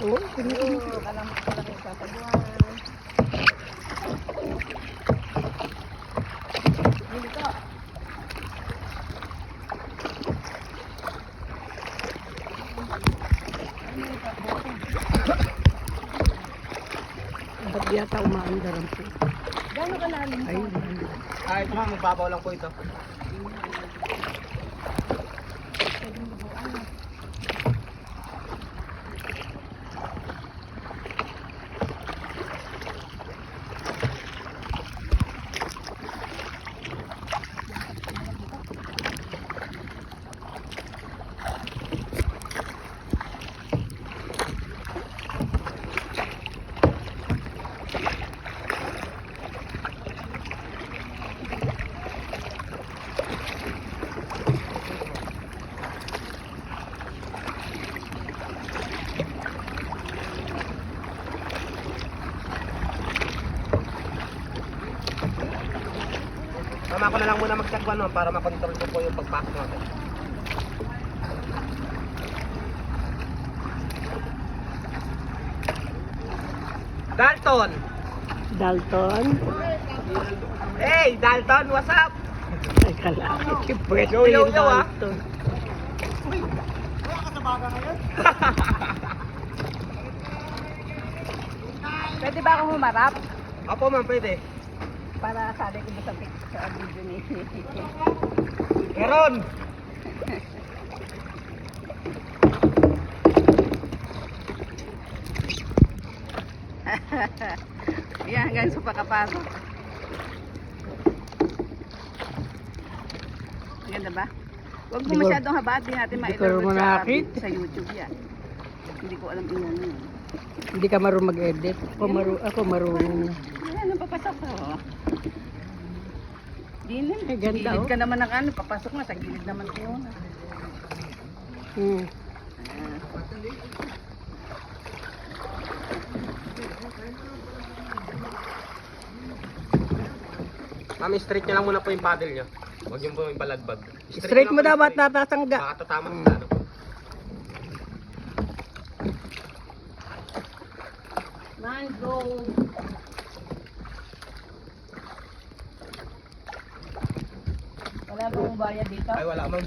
Oo, Kalamot ko lang yung sasabuhan. Hindi ko. ba't yata umaandar ang po. Gano'n kalalim to? Ayun. Ito ma'am, magbabaw lang po ito. Tama ko na lang muna mag-check one para makontrol ko po yung pagpasok natin. Dalton! Dalton. Hey, Dalton, what's up? Ay, kalaki. Pwede Yo, yo, yung yo, ah. Dalton. Pwede ba akong humarap? Opo ma'am, pwede. Para sabi ko sa picture sa video ni Meron! Yan, hanggang sa pakapasok. Ganda ba? Huwag mo Hindi ko- masyadong haba, di natin hindi ko ma-download sa, manakit. sa YouTube yan. Hindi ko alam yun. Hindi ka marunong mag-edit. Ako marunong. Ayan, napapasok ko. Di na. Ay, ganda, Gilid oh. ka naman ng ano, papasok na, sa gilid naman ko. Hmm. Ma'am, straight nyo lang muna po yung paddle nyo. Huwag yung po yung palagbag. Straight mo nyo lang po dapat yung straight. tatasangga. Baka tatama sa ano. Mango. Wala bang bayad dito? Ay, wala ma'am.